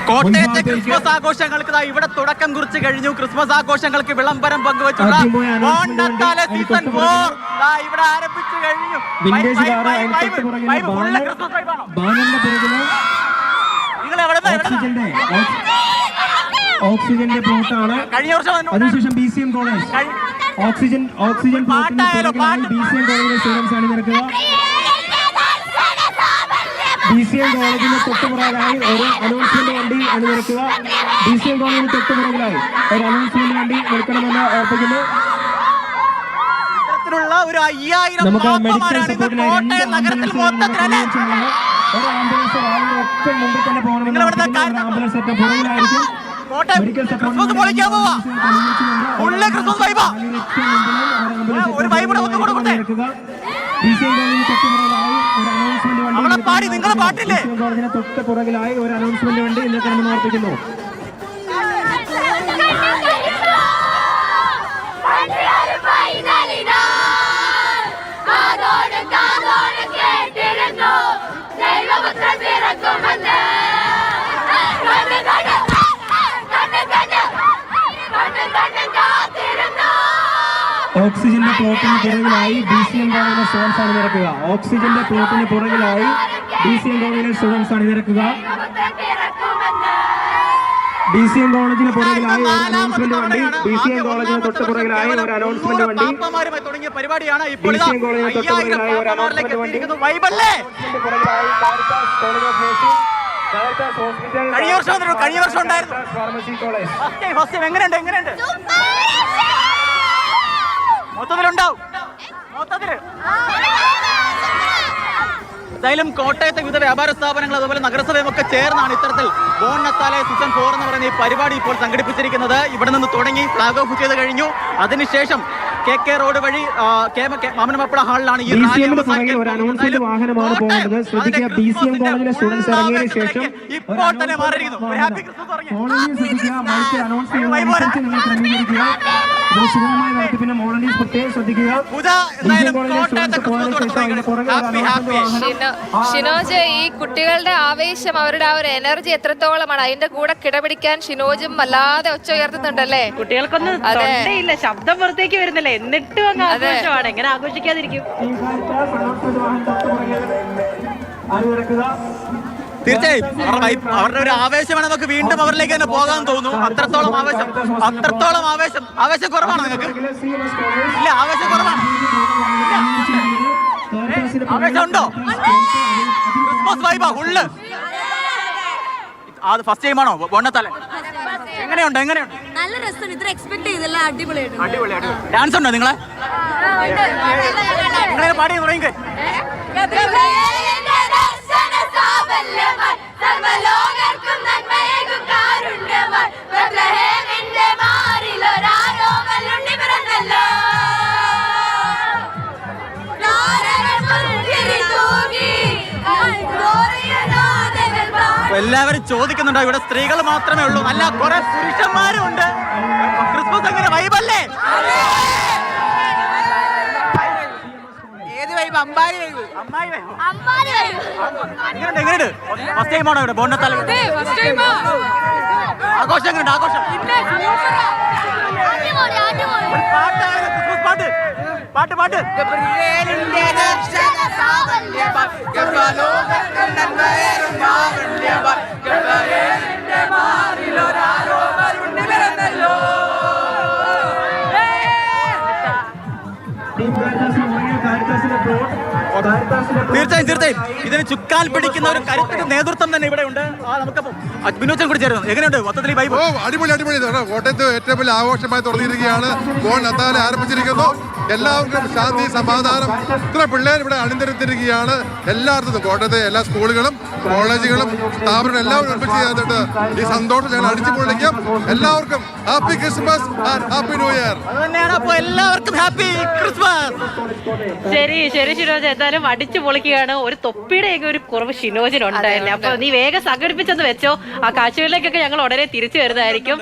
കോട്ടയത്തെ ക്രിസ്മസ് ആഘോഷങ്ങൾക്ക് ഇവിടെ തുടക്കം കുറിച്ച് കഴിഞ്ഞു. ക്രിസ്മസ് ആഘോഷങ്ങൾക്ക് വിളംബരം പങ്കുവച്ചുള്ള സീസൺ 4 ഇവിടെ ആരംഭിച്ചു കഴിഞ്ഞു. ഓക്സിജന്റെ പ്ലോട്ടാണ്. കഴിഞ്ഞ വർഷം അതിനുശേഷം BCM കോളേജ് ഓക്സിജൻ BCM കോളേജിലെ സ്റ്റുഡൻസ് അണിനിരക്കുക. BCM കോളേജിന് തൊട്ടുപുറകിലായി ഒരു അനൗൺസ്മെന്റ് വണ്ടി അണിനിരക്കുക. BCM കോളേജിന് തൊട്ടുപുറകിലായി ഒരു അനൗൺസ്മെന്റ് വണ്ടി നിൽക്കണമെന്ന് ഓർപ്പിക്കുന്നു. ഒരു 5000 നമുക്ക് മെഡിക്കൽ സപ്പോർട്ടിനായി ഒരു ആംബുലൻസ് ഒറ്റ മുമ്പിൽ തന്നെ പോകണമെന്ന് ആംബുലൻസ് ഒറ്റ പുറകിലായിരിക്കും. മെഡിക്കൽ സപ്പോർട്ട് തൊട്ട് പുറകിലായി ഒരു അനൗൺസ്മെന്റ് വണ്ടി നിൽക്കണമെന്ന് ഓർപ്പിക്കുന്നു. ഓക്സിജന്റെ പ്ലോട്ടിന് പുറകിലായി BCM കോളേജിലെ സ്റ്റുഡൻസ് ആണ് നിരക്കുക. ഓക്സിജന്റെ പ്ലോട്ടിന് പുറകിലായി BCM കോളേജിലെ സ്റ്റുഡൻസ് ആണ് നിരക്കുക. BCM കോളേജിന് പുറകിലായി ഒരു അനൗൺസ്മെന്റ് വണ്ടി. BCM കോളേജിന് തൊട്ട് പുറകിലായി ഒരു അനൗൺസ്മെന്റ് വണ്ടി. പരിപാടിയാണ്. BCM കോളേജിന് തൊട്ട് പുറകിലായി ഒരു അനൗൺസ്മെന്റ് വണ്ടി. കഴിഞ്ഞ വർഷം ഉണ്ടായിരുന്നു. ഫാർമസി കോളേജ് എങ്ങനെയുണ്ട് മൊത്തത്തിലുണ്ടാവും. എന്തായാലും കോട്ടയത്തെ വിവിധ വ്യാപാര സ്ഥാപനങ്ങൾ അതുപോലെ നഗരസഭയും ഒക്കെ ചേർന്നാണ് ഇത്തരത്തിൽ ബോൺ നത്താലെ സീസൺ 4 എന്ന് പറയുന്ന ഈ പരിപാടി ഇപ്പോൾ സംഘടിപ്പിച്ചിരിക്കുന്നത്. ഇവിടെ നിന്ന് തുടങ്ങി ഫ്ലാഗ് ഓഫ് ചെയ്ത് കഴിഞ്ഞു. അതിനുശേഷം KK റോഡ് വഴി മാമനമാപ്പിള ഹാളിലാണ് ഈ ഒരു അനൗൺസ്മെന്റ് വാഹനമാണ് പോകുന്നത്. ശ്രദ്ധിക്കുക, BCM കോളേജിലെ സ്റ്റുഡൻസ് ഇറങ്ങിയതിനു ശേഷം ഇപ്പോൾ തന്നെ മാറിയിരിക്കുന്നു. ഷിനോജ്, ഈ കുട്ടികളുടെ ആവേശം, അവരുടെ ആ ഒരു എനർജി എത്രത്തോളമാണ്, അതിന്റെ കൂടെ കിടപിടിക്കാൻ ഷിനോജും വല്ലാതെ ഒച്ച ഉയർത്തുന്നുണ്ടല്ലേ? കുട്ടികൾക്കൊന്നും തൊണ്ടയില്ല, ശബ്ദം പുറത്തേക്ക് വരുന്നില്ല, എന്നിട്ടും അങ്ങ് ആഘോഷമാണ്. എങ്ങനെ ആഘോഷിക്കാതിരിക്കും? തീർച്ചയായും അവരുടെ ഒരു ആവേശമാണ്. നമുക്ക് വീണ്ടും അവരിലേക്ക് തന്നെ പോകാൻ തോന്നുന്നു. അത്രത്തോളം ആവേശം കുറവാണ് നിങ്ങൾക്ക്? ഇല്ല, ആവേശം കുറവാണ്. ആവേശം ഉണ്ടോ? ക്രിസ്മസ് വൈബാ ഫുള്ള്. അത് ഫസ്റ്റ് ടൈമാണോ ബോണത്താലെ? എങ്ങനെയുണ്ട്? നല്ല രസമാണ്. ഇത്ര എക്സ്പെക്ട് ചെയ്തില്ല. അടിപൊളിയായിട്ട്. ഡാൻസ് ഉണ്ടോ നിങ്ങളെ? നിങ്ങളെ പാടി തുടങ്ങി. എല്ലാവരും ചോദിക്കുന്നുണ്ടോ? ഇവിടെ സ്ത്രീകൾ മാത്രമേ ഉള്ളൂ, നല്ല കുറെ പുരുഷന്മാരും ഉണ്ട്. ക്രിസ്മസ് എങ്ങനെ വൈബല്ലേ? ഏത് വൈബ്? അമ്പാരി വൈബ്. എങ്ങനെയുണ്ട്? ഫസ്റ്റ് ടൈമാണോ ഇവിടെ ബോണ്ടത്താല? ആഘോഷം എങ്ങനെയുണ്ട്? ആഘോഷം പാട്ട് തീർച്ചയായും ഇതിന് ചുക്കാൻ പിടിക്കുന്ന ഒരു കരുത്തിന്റെ നേതൃത്വം തന്നെ ഇവിടെ ഉണ്ട്. നമുക്കപ്പം ബിനോച്ചൻ കൂടി ചേരുന്നു. എങ്ങനെയുണ്ട് മൊത്തത്തിൽ വൈബ്? അടിപൊളി. കോട്ടയത്ത് ഏറ്റവും വലിയ ആഘോഷമായി തുടങ്ങിയിരിക്കുകയാണ്. ബോൺ നത്താലെ ആരംഭിച്ചിരിക്കുന്നു. എല്ലാവർക്കും ശാന്തി, സമാധാനം. ഇത്ര പിള്ളേർ ഇവിടെ അണിനിരത്തിരിക്കുകയാണ്. എല്ലായിടത്തും കോട്ടയത്തെ എല്ലാ സ്കൂളുകളും കോളേജുകളും സ്ഥാപനങ്ങളും എല്ലാവരും ഒരുമിച്ച് ചേർന്നിട്ട് ഈ സന്തോഷം ഞങ്ങൾ അടിച്ചു പൊളിക്കും. എല്ലാവർക്കും happy Christmas and happy new year. എല്ലാവർക്കും ഹാപ്പി ക്രിസ്മസ്. ശരി ഷിനോജ്, എന്തായാലും അടിച്ചു പൊളിക്കുകയാണ്. ഒരു തൊപ്പിയുടെയൊക്കെ ഒരു കുറവ് ഷിനോജിനുണ്ടായില്ലേ? അപ്പൊ നീ വേഗം സംഘടിപ്പിച്ചെന്ന് വെച്ചോ. ആ കാഴ്ചകളിലേക്കൊക്കെ ഞങ്ങൾ ഉടനെ തിരിച്ചു വരുന്നതായിരിക്കും.